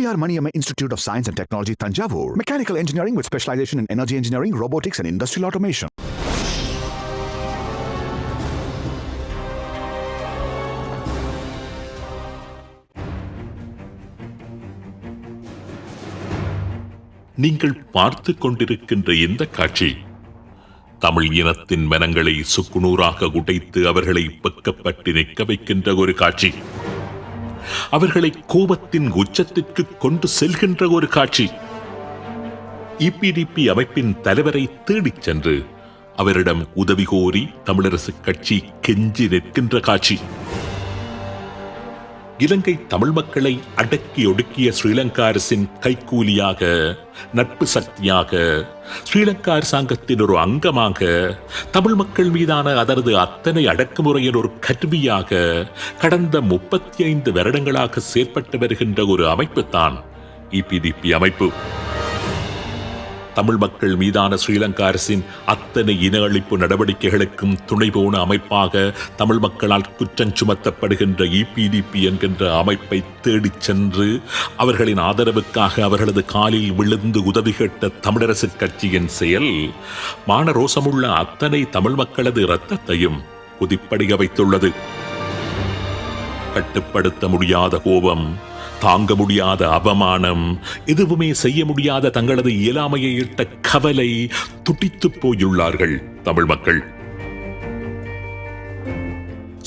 Periyar Maniamma Institute of Science and Technology, Thanjavur. Mechanical engineering with specialization in energy engineering, robotics and industrial automation. நீங்கள் பார்த்து கொண்டிருக்கின்ற இந்த காட்சி தமிழ் இனத்தின் மனங்களை சுக்குநூறாக உடைத்து அவர்களை பக்கப்பட்டு நிற்க வைக்கின்ற ஒரு காட்சி. அவர்களை கோபத்தின் உச்சத்திற்கு கொண்டு செல்கின்ற ஒரு காட்சி. EPDP அமைப்பின் தலைவரை தேடிச் சென்று அவரிடம் உதவி கோரி தமிழரசு கட்சி கெஞ்சி நிற்கின்ற காட்சி. இலங்கை தமிழ் மக்களை அடக்கி ஒடுக்கிய ஸ்ரீலங்கா அரசின் கைக்கூலியாக, நட்பு சக்தியாக, ஸ்ரீலங்கா அரசாங்கத்தின் ஒரு அங்கமாக, தமிழ் மக்கள் மீதான அதனது அத்தனை அடக்குமுறையின் ஒரு கருவியாக கடந்த 35 வருடங்களாக செயற்பட்டு வருகின்ற ஒரு அமைப்பு தான் EPDP அமைப்பு. தமிழ் மக்கள் மீதான ஸ்ரீலங்கா அரசின் அத்தனை இன அழிப்பு நடவடிக்கைகளுக்கும் துணை போன அமைப்பாக தமிழ் மக்களால் குற்றம் சுமத்தப்படுகின்ற EPDP என்கின்ற அமைப்பை தேடிச் சென்று அவர்களின் ஆதரவுக்காக அவர்களது காலில் விழுந்து உதவி கேட்ட தமிழரசு கட்சியின் செயல் மானரோசமுள்ள அத்தனை தமிழ் மக்களது இரத்தத்தையும் குதிப்படைய வைத்துள்ளது. கட்டுப்படுத்த முடியாத கோபம், தாங்க முடியாத அவமானம், எதுவுமே செய்ய முடியாத தங்களது இயலாமையை இட்ட கவலை, துடித்து போயுள்ளார்கள் தமிழ் மக்கள்.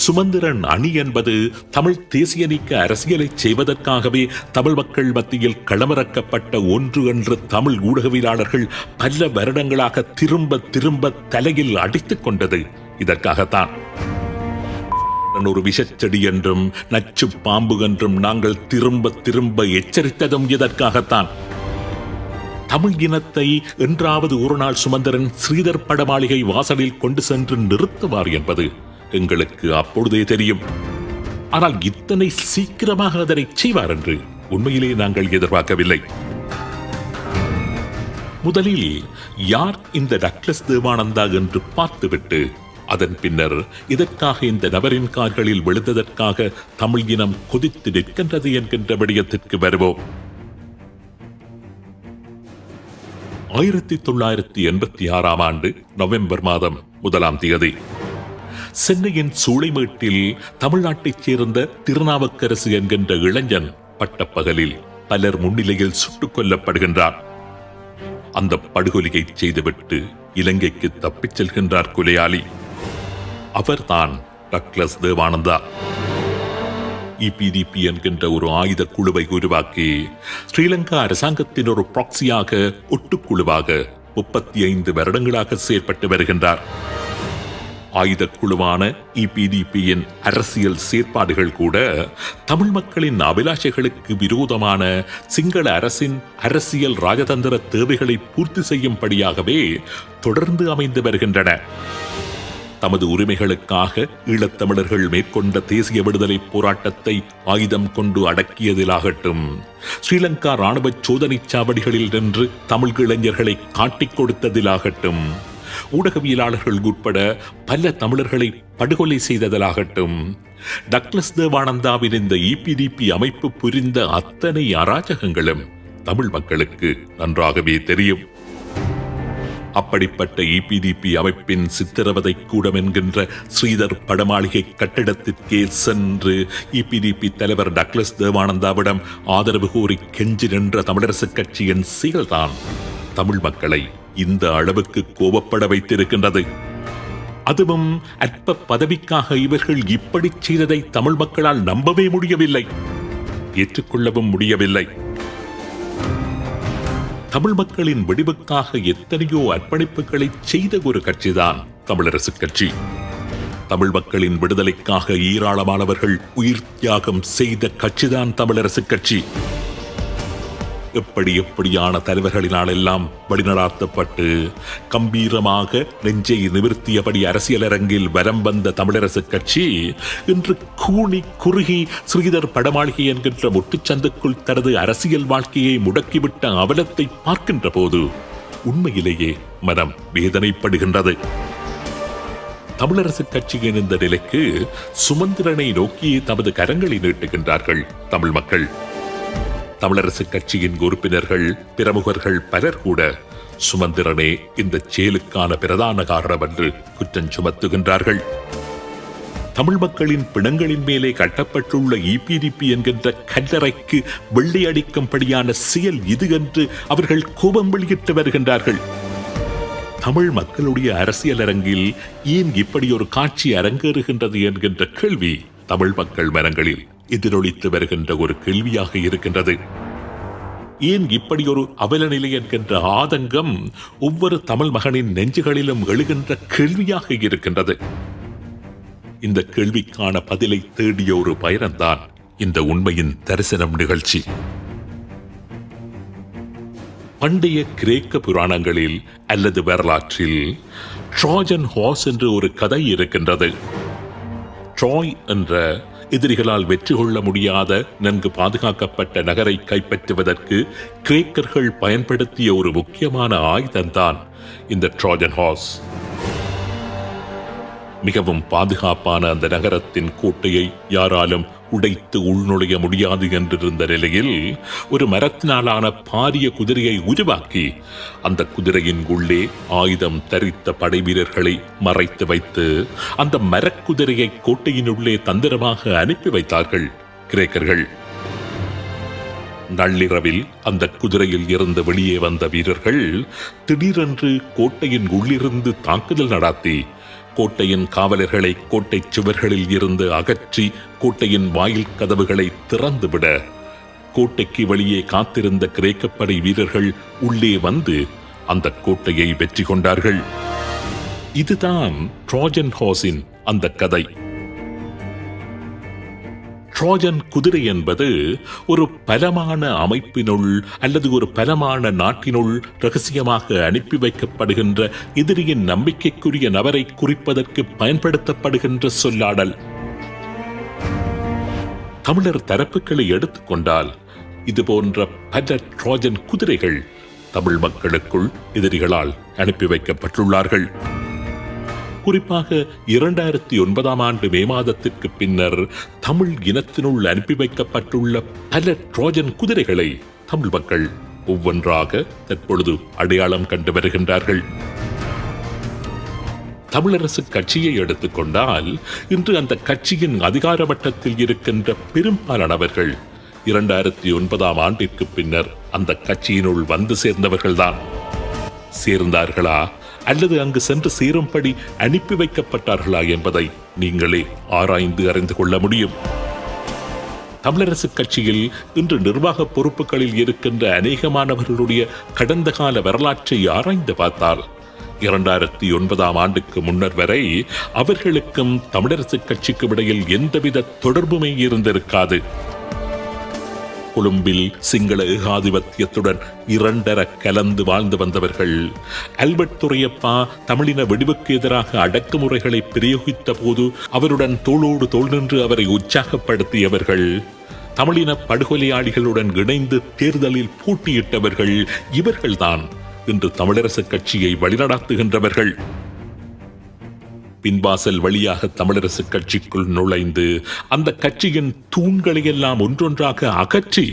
சுமந்திரன் அணி என்பது தமிழ் தேசிய நீக்க அரசியலை செய்வதற்காகவே தமிழ் மக்கள் மத்தியில் களமிறக்கப்பட்ட ஒன்று என்று தமிழ் ஊடகவியலாளர்கள் பல வருடங்களாக திரும்ப திரும்ப தலையில் அடித்துக் கொண்டது இதற்காகத்தான். ஒரு விஷச்செடி என்றும் நச்சு பாம்பு என்றும் நாங்கள் திரும்ப திரும்ப எச்சரித்ததும் இதற்காகத்தான். தமிழ் இனத்தை என்றாவது ஒரு நாள் சுமந்திரன் ஸ்ரீதர் படமாளிகை வாசலில் கொண்டு சென்று நிறுத்துவார் என்பது எங்களுக்கு அப்பொழுதே தெரியும். ஆனால் இத்தனை சீக்கிரமாக அதனை செய்வார் என்று உண்மையிலே நாங்கள் எதிர்பார்க்கவில்லை. முதலில் யார் இந்த டக்ளஸ் தேவானந்தா என்று பார்த்துவிட்டு அதன் பின்னர் இதற்காக இந்த நபரின் கால்களில் விழுந்ததற்காக தமிழ் இனம் கொதித்து நிற்கின்றது என்கின்ற விடயத்திற்கு வருவோம். 1986 ஆண்டு நவம்பர் மாதம் 1ஆம் தேதி சென்னையின் சூளைமேட்டில் தமிழ்நாட்டைச் சேர்ந்த திருநாவுக்கரசு என்கின்ற இளைஞன் பட்டப்பகலில் பலர் முன்னிலையில் சுட்டுக் கொல்லப்படுகின்றார். அந்த படுகொலையை செய்துவிட்டு இலங்கைக்கு தப்பிச் செல்கின்றார் கொலையாளி. அவர்தான் டக்ளஸ் தேவானந்தா. EPDP என்கின்ற ஒரு ஆயுத குழுவை உருவாக்கி ஸ்ரீலங்கா அரசாங்கத்தின் ஒரு ப்ராக்சியாக, ஒட்டுக்குழுவாக 35 வருடங்களாக செயற்பட்டு வருகின்றார். ஆயுத குழுவான EPDPயின் அரசியல் செயற்பாடுகள் கூட தமிழ் மக்களின் அபிலாஷைகளுக்கு விரோதமான சிங்கள அரசின் அரசியல் ராஜதந்திர தேவைகளை பூர்த்தி செய்யும்படியாகவே தொடர்ந்து அமைந்து வருகின்றன. தமது உரிமைகளுக்காக ஈழத்தமிழர்கள் மேற்கொண்ட தேசிய விடுதலை போராட்டத்தை ஆயுதம் கொண்டு அடக்கியதிலாகட்டும், ஸ்ரீலங்கா ராணுவ சோதனை சாவடிகளில் நின்று தமிழ் இளைஞர்களை காட்டிக் கொடுத்ததிலாகட்டும், ஊடகவியலாளர்கள் உட்பட பல தமிழர்களை படுகொலை செய்ததிலாகட்டும், டக்ளஸ் தேவானந்தாவின் இந்த EPDP அமைப்பு புரிந்த அத்தனை அராஜகங்களும் தமிழ் மக்களுக்கு நன்றாகவே தெரியும். அப்படிப்பட்ட EPDP அமைப்பின் சித்திரவதை கூடம் என்கின்ற ஸ்ரீதர் படமாளிகை கட்டிடத்திற்கே சென்று EPDP தலைவர் டக்ளஸ் தேவானந்தாவிடம் ஆதரவு கோரி கெஞ்சி நின்ற தமிழரசு கட்சியின் செயல்தான் தமிழ் மக்களை இந்த அளவுக்கு கோபப்பட வைத்திருக்கின்றது. அதுவும் அற்ப பதவிக்காக இவர்கள் இப்படி செய்ததை தமிழ் மக்களால் நம்பவே முடியவில்லை, ஏற்றுக்கொள்ளவும் முடியவில்லை. தமிழ் மக்களின் விடிவுக்காக எத்தனையோ அர்ப்பணிப்புகளை செய்த ஒரு கட்சிதான் தமிழரசு கட்சி. தமிழ் மக்களின் விடுதலைக்காக ஏராளமானவர்கள் உயிர் தியாகம் செய்த கட்சிதான் தமிழரசு கட்சி. எப்படியான தலைவர்களினால் எல்லாம் வழிநடாத்தப்பட்டு கம்பீரமாக நெஞ்சை நிமிர்த்தியபடி அரசியலரங்கில் வரம் வந்த தமிழரசு கட்சி இன்று கூணி குறுகி ஸ்ரீதர் படமாளிகை என்கின்ற முட்டுச்சந்துக்குள் தனது அரசியல் வாழ்க்கையை முடக்கிவிட்ட அவலத்தை பார்க்கின்ற போது உண்மையிலேயே மனம் வேதனைப்படுகின்றது. தமிழரசு கட்சியின் இந்த நிலைக்கு சுமந்திரனை நோக்கி தமது கரங்களை நீட்டுகின்றார்கள் தமிழ் மக்கள். தமிழரசு கட்சியின் உறுப்பினர்கள் பிரமுகர்கள் பலர் கூட சுமந்திரனே இந்த செயலுக்கான பிரதான காரணம் என்று குற்றம் சுமத்துகின்றார்கள். தமிழ் மக்களின் பிணங்களின் மேலே கட்டப்பட்டுள்ள இபிடிபி என்கின்ற கல்லறைக்கு வெள்ளையடிக்கும்படியான செயல் இது என்று அவர்கள் கோபம் வெளியிட்டு வருகின்றார்கள். தமிழ் மக்களுடைய அரசியல் அரங்கில் ஏன் இப்படி ஒரு காட்சி அரங்கேறுகின்றது என்கின்ற கேள்வி தமிழ் மக்கள் மனங்களில் எதிரொலித்து வருகின்ற ஒரு கேள்வியாக இருக்கின்றது. ஏன் இப்படி ஒரு அவலநிலை என்கின்ற ஆதங்கம் ஒவ்வொரு தமிழ் மகனின் நெஞ்சுகளிலும் எழுகின்ற கேள்வியாக இருக்கின்றது. இந்த கேள்விக்கான பதிலை தேடிய ஒரு பயணம்தான் இந்த உண்மையின் தரிசனம் நிகழ்ச்சி. பண்டைய கிரேக்க புராணங்களில் அல்லது வரலாற்றில் ட்ராஜன் ஹார்ஸ் என்று ஒரு கதை இருக்கின்றது. ட்ராய் என்ற எதிரிகளால் வெற்றி கொள்ள முடியாத நன்கு பாதுகாக்கப்பட்ட நகரை கைப்பற்றுவதற்கு கிரேக்கர்கள் பயன்படுத்திய ஒரு முக்கியமான ஆயுதம்தான் இந்த ட்ராஜன் ஹார்ஸ். மிகவும் பாதுகாப்பான அந்த நகரத்தின் கோட்டையை யாராலும் உடைத்து உள்நுழைய முடியாது என்றிருந்த நிலையில் ஒரு மரத்தினாலான பாரிய குதிரையை உருவாக்கி அந்த குதிரையின் உள்ளே ஆயுதம் தரித்த படை வீரர்களை மறைத்து வைத்து அந்த மரக்குதிரையை கோட்டையினுள்ளே தந்திரமாக அனுப்பி வைத்தார்கள் கிரேக்கர்கள். நள்ளிரவில் அந்த குதிரையில் இருந்து வெளியே வந்த வீரர்கள் திடீரென்று கோட்டையின் உள்ளிருந்து தாக்குதல் நடத்தி கோட்டையின் காவலர்களை கோட்டை சுவர்களில் இருந்து அகற்றி கோட்டையின் வாயில் கதவுகளை திறந்துவிட கோட்டைக்கு வெளியே காத்திருந்த கிரேக்கப்படை வீரர்கள் உள்ளே வந்து அந்த கோட்டையை வெற்றி கொண்டார்கள். இதுதான் ட்ராஜன் ஹார்ஸின் அந்த கதை. ட்ராஜன் குதிரை என்பது ஒரு பலமான அமைப்பினுள் அல்லது ஒரு பலமான நாட்டினுள் ரகசியமாக அனுப்பி வைக்கப்படுகின்ற எதிரியின் நம்பிக்கைக்குரிய நபரை குறிப்பதற்கு பயன்படுத்தப்படுகின்ற சொல்லாடல். தமிழர் தரப்புகளை எடுத்துக்கொண்டால் இது போன்ற பல ட்ராஜன் குதிரைகள் தமிழ் மக்களுக்குள் எதிரிகளால் அனுப்பி வைக்கப்பட்டுள்ளார்கள். குறிப்பாக 2009 ஆண்டு மே மாதத்திற்கு பின்னர் தமிழ் இனத்தினுள் அனுப்பி வைக்கப்பட்டுள்ள பல ட்ராஜன் குதிரைகளை தமிழ் மக்கள் ஒவ்வொன்றாக தற்பொழுது அடையாளம் கண்டு வருகின்றார்கள். தமிழரசு கட்சியை எடுத்துக்கொண்டால் இன்று அந்த கட்சியின் அதிகார மட்டத்தில் இருக்கின்ற பெரும்பாலானவர்கள் 2009 ஆண்டிற்கு பின்னர் அந்த கட்சியினுள் வந்து சேர்ந்தவர்கள்தான். சேர்ந்தார்களா அல்லது அங்கு சென்று சேரும்படி அனுப்பி வைக்கப்பட்டார்களா என்பதை நீங்களே ஆராய்ந்து அறிந்து கொள்ள முடியும். தமிழரசு கட்சியில் இன்று நிர்வாக பொறுப்புகளில் இருக்கின்ற அநேகமானவர்களுடைய கடந்த கால வரலாற்றை ஆராய்ந்து பார்த்தால் 2009 ஆண்டுக்கு முன்னர் வரை அவர்களுக்கும் தமிழரசு கட்சிக்கும் இடையில் எந்தவித தொடர்புமே இருந்திருக்காது. கொழும்பில் சிங்கள ஏகாதிபத்தியத்துடன் இரண்டர கலந்து வாழ்ந்து வந்தவர்கள். ஆல்பர்ட் துரையப்பா தமிழின வெடிவுக்கு எதிராக அடக்குமுறைகளை பிரயோகித்த போது அவருடன் தோளோடு தோள் நின்று அவரை உற்சாகப்படுத்தியவர்கள். தமிழின படுகொலையாளிகளுடன் இணைந்து தேர்தலில் போட்டியிட்டவர்கள். இவர்கள்தான் இன்று தமிழரசு கட்சியை வழிநடத்துகின்றவர்கள். பின்வாசல் வழியாக தமிழரசு கட்சிக்குள் நுழைந்து அந்த கட்சியின் தூண்களையெல்லாம் ஒன்றொன்றாக அகற்றி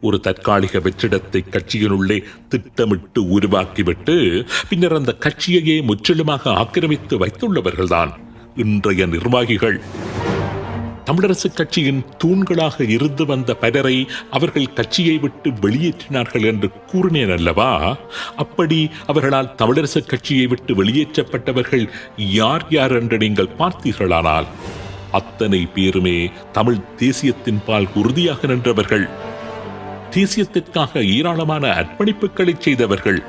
ஒரு தற்காலிக வெற்றிடத்தை கட்சியினுள்ளே திட்டமிட்டு உருவாக்கிவிட்டு பின்னர் அந்த கட்சியையே முற்றிலுமாக ஆக்கிரமித்து வைத்துள்ளவர்கள்தான் இன்றைய நிர்வாகிகள். தமிழரசு கட்சியின் தூண்களாக இருந்து வந்த பலரை அவர்கள் கட்சியை விட்டு வெளியேற்றினார்கள் என்று கூறினேன் அல்லவா? அப்படி அவர்களால் தமிழரசு கட்சியை விட்டு வெளியேற்றப்பட்டவர்கள் யார் யார் என்று நீங்கள் பார்த்தீர்களானால் அத்தனை பேருமே தமிழ் தேசியத்தின் பால் உறுதியாக நின்றவர்கள். தேசியத்திற்காக ஏராளமான அர்ப்பணிப்புகளை செய்தவர்கள்.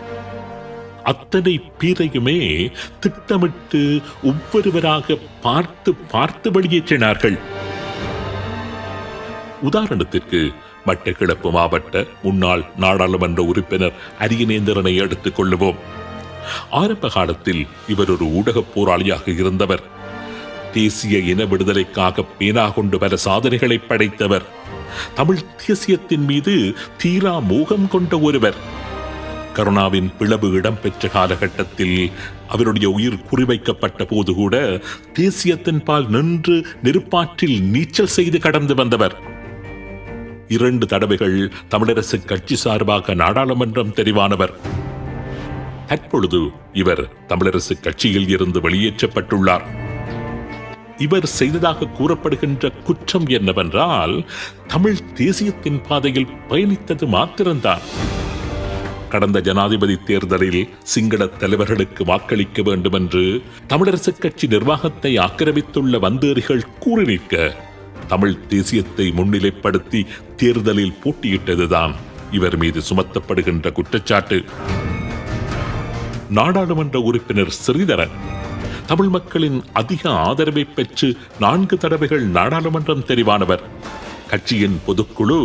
அத்தனை பேரையுமே திட்டமிட்டு ஒவ்வொருவராக பார்த்து வெளியேற்றினார்கள். உதாரணத்திற்கு மட்டக்களப்பு மாவட்ட முன்னாள் நாடாளுமன்ற உறுப்பினர் அரியநேந்திரனை எடுத்துக் கொள்ளுவோம். ஆரம்ப காலத்தில் இவர் ஒரு ஊடகப் போராளியாக இருந்தவர். தேசிய இன விடுதலைக்காக பேனா கொண்டு பல சாதனைகளை படைத்தவர். தமிழ் தேசியத்தின் மீது தீரா மோகம் கொண்ட ஒருவர். கருணாவின் பிளவு இடம்பெற்ற காலகட்டத்தில் அவருடைய உயிர் குறிவைக்கப்பட்ட போது கூட தேசியத்தின் பால் நின்று நெருப்பாற்றில் நீச்சல் செய்து கடந்து வந்தவர். 2 தடவைகள் தமிழரசு கட்சி சார்பாக நாடாளுமன்றம் தெரிவானவர். தற்பொழுது இவர் தமிழரசு கட்சியில் இருந்து வெளியேற்றப்பட்டுள்ளார். இவர் செய்ததாக கூறப்படுகின்ற குற்றம் என்னவென்றால் தமிழ் தேசியத்தின் பாதையில் பயணித்தது மாத்திரம்தான். கடந்த ஜனாதிபதி தேர்தலில் சிங்கள தலைவர்களுக்கு வாக்களிக்க வேண்டும் என்று தமிழரசு கட்சி நிர்வாகத்தை ஆக்கிரமித்துள்ள வந்தேறிகள் கூறி நிற்க தமிழ் தேசியத்தை முன்னிலைப்படுத்தி தேர்தலில் போட்டியிட்டதுதான் இவர் மீது சுமத்தப்படுகின்ற குற்றச்சாட்டு. நாடாளுமன்ற உறுப்பினர் ஸ்ரீதரன் தமிழ் மக்களின் அதிக ஆதரவை பெற்று 4 தடவைகள் நாடாளுமன்றம் தெரிவானவர். கட்சியின் பொதுக்குழு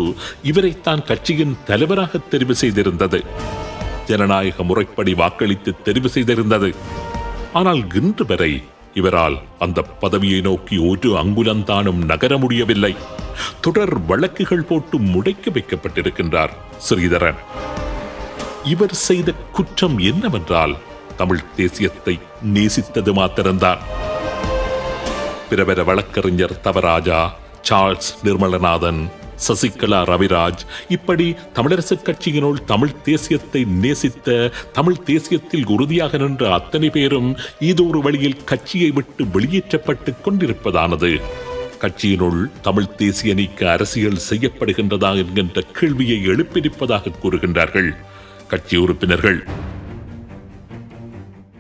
இவரைத்தான் கட்சியின் தலைவராக தெரிவு செய்திருந்தது. ஜனநாயக முறைப்படி வாக்களித்து தெரிவு செய்திருந்தது. ஆனால் இன்று வரை இவரால் அந்த பதவியை நோக்கி ஒரு அங்குலந்தானும் நகர முடியவில்லை. தொடர் வழக்குகள் போட்டு முடக்கி வைக்கப்பட்டிருக்கின்றார் ஸ்ரீதரன். இவர் செய்த குற்றம் என்னவென்றால் தமிழ் தேசியத்தை நேசித்தது மாத்திரம்தான். பிரபல வழக்கறிஞர் தவராஜா, சார்ல்ஸ் நிர்மலநாதன், சசிகலா ரவிராஜ் இப்படி தமிழரசு கட்சியினுள் தமிழ் தேசியத்தை நேசித்த, தமிழ் தேசியத்தில் உறுதியாக நின்ற அத்தனை பேரும் ஏதோ ஒரு வழியில் கட்சியை விட்டு வெளியேற்றப்பட்டு கொண்டிருப்பதானது கட்சியினுள் தமிழ் தேசிய நீக்க அரசியல் செய்யப்படுகின்றதா என்கின்ற கேள்வியை எழுப்பியிருப்பதாக கூறுகின்றார்கள் கட்சி உறுப்பினர்கள்.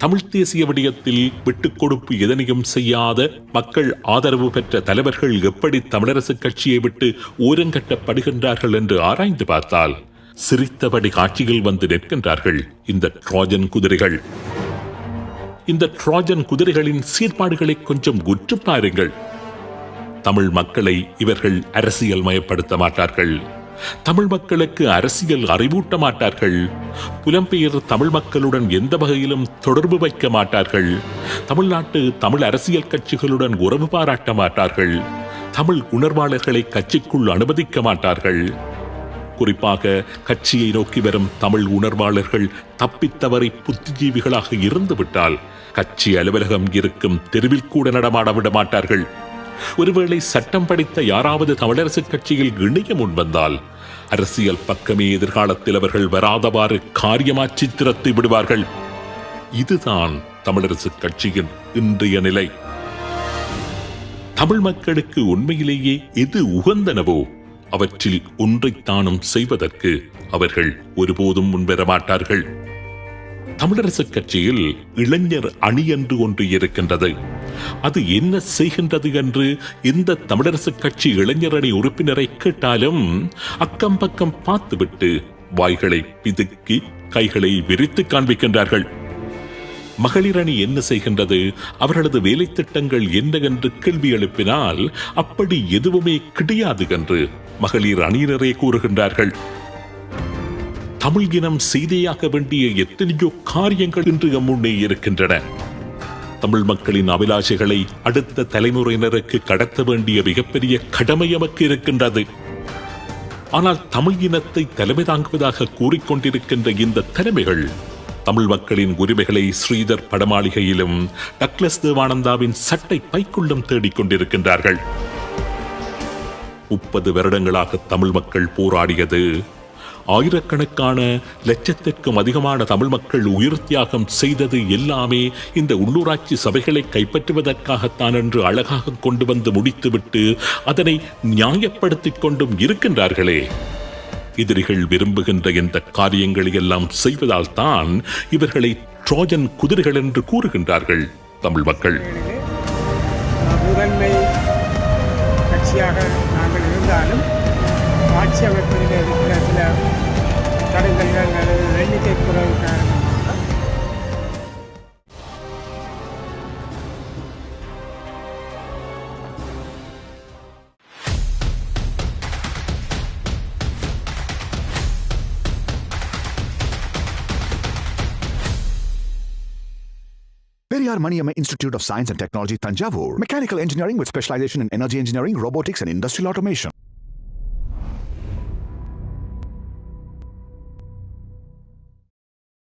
தமிழ் தேசிய விடயத்தில் விட்டுக் கொடுப்பு எதனையும் செய்யாத மக்கள் ஆதரவு பெற்ற தலைவர்கள் எப்படி தமிழரசு கட்சியை விட்டு ஓரங்கட்டப்படுகின்றார்கள் என்று ஆராய்ந்து பார்த்தால் சிரித்தபடி காட்சியில் வந்து நிற்கின்றார்கள் இந்த ட்ரோஜன் குதிரைகள். இந்த ட்ரோஜன் குதிரைகளின் சீர்பாடுகளை கொஞ்சம் உற்று பாருங்கள். தமிழ் மக்களை இவர்கள் அரசியல் மயப்படுத்த மாட்டார்கள். தமிழ் மக்களுக்கு அரசியல் அறிவூட்ட மாட்டார்கள். புலம்பெயர் தமிழ் மக்களுடன் எந்த வகையிலும் தொடர்பு வைக்க மாட்டார்கள். தமிழ்நாட்டு தமிழ் அரசியல் கட்சிகளுடன் உறவு பாராட்ட மாட்டார்கள். தமிழ் உணர்வாளர்களை கட்சிக்குள் அனுமதிக்க மாட்டார்கள். குறிப்பாக கட்சியை நோக்கி வரும் தமிழ் உணர்வாளர்கள் தப்பித்தவரை புத்திஜீவிகளாக இருந்துவிட்டால் கட்சி அலுவலகம் இருக்கும் தெருவில் கூட நடமாட விட மாட்டார்கள். ஒருவேளை சட்டம் படித்த யாராவது தமிழரசு கட்சியில் இணைய முன்வந்தால் அரசியல் பக்கமே எதிர்காலத்தில் அவர்கள் வராதவாறு காரியமாற்றி திறத்து விடுவார்கள். இதுதான் தமிழரசு கட்சியின் இன்றைய நிலை. தமிழ் மக்களுக்கு உண்மையிலேயே எது உகந்தனவோ அவற்றில் ஒன்றைத்தானும் செய்வதற்கு அவர்கள் ஒருபோதும் முன்வர மாட்டார்கள். தமிழரசு கட்சியில் இளைஞர் அணி என்று ஒன்று இருக்கின்றது. அது என்ன செய்கின்றது என்று இந்த தமிழரசு கட்சி இளைஞர் அணி உறுப்பினரை கேட்டாலும் அக்கம் பக்கம் பார்த்துவிட்டு வாய்களை பிதுக்கி கைகளை விரித்து காண்பிக்கின்றார்கள். மகளிர் அணி என்ன செய்கின்றது, அவர்களது வேலை திட்டங்கள் என்ன என்று கேள்வி எழுப்பினால் அப்படி எதுவுமே கிடையாது என்று மகளிர் அணியினரே கூறுகின்றார்கள். தமிழ் இனம் செய்தியாக வேண்டிய எத்தனையோ காரியங்கள் இன்று முன்னே இருக்கின்றன. தமிழ் மக்களின் அபிலாஷைகளை அடுத்த தலைமுறையினருக்கு கடத்த வேண்டிய மிகப்பெரிய கடமை நமக்கு இருக்கின்றது. ஆனால் தமிழ் இனத்தை தலைமை தாங்குவதாக கூறிக்கொண்டிருக்கின்ற இந்த தலைமைகள் தமிழ் மக்களின் உரிமைகளை ஸ்ரீதர் படமாளிகையிலும் டக்ளஸ் தேவானந்தாவின் சட்டை பைக்குள்ளும் தேடிக்கொண்டிருக்கின்றார்கள். 30 வருடங்களாக தமிழ் மக்கள் போராடியது, ஆயிரக்கணக்கான லட்சத்திற்கும் அதிகமான தமிழ் மக்கள் உயிர் தியாகம் செய்தது எல்லாமே இந்த உள்ளூராட்சி சபைகளை கைப்பற்றுவதற்காகத்தான் என்று அழகாக கொண்டு வந்து முடித்துவிட்டு அதனை நியாயப்படுத்திக் கொண்டும் இருக்கின்றார்களே. எதிரிகள் விரும்புகின்ற இந்த காரியங்களை எல்லாம் செய்வதால் தான் இவர்களை ட்ரோஜன் குதிரைகள் என்று கூறுகின்றார்கள் தமிழ் மக்கள். முதன்மை கட்சியாக நாங்கள் இருந்தாலும் ஆட்சி அமைப்பதில் இருக்கிற சில தடங்கல்கள் எண்ணிக்கை குறைவு காரணமாக Periyar Maniamma Institute of Science and Technology, Tanjavur. Mechanical engineering with specialization in energy engineering, robotics and industrial automation.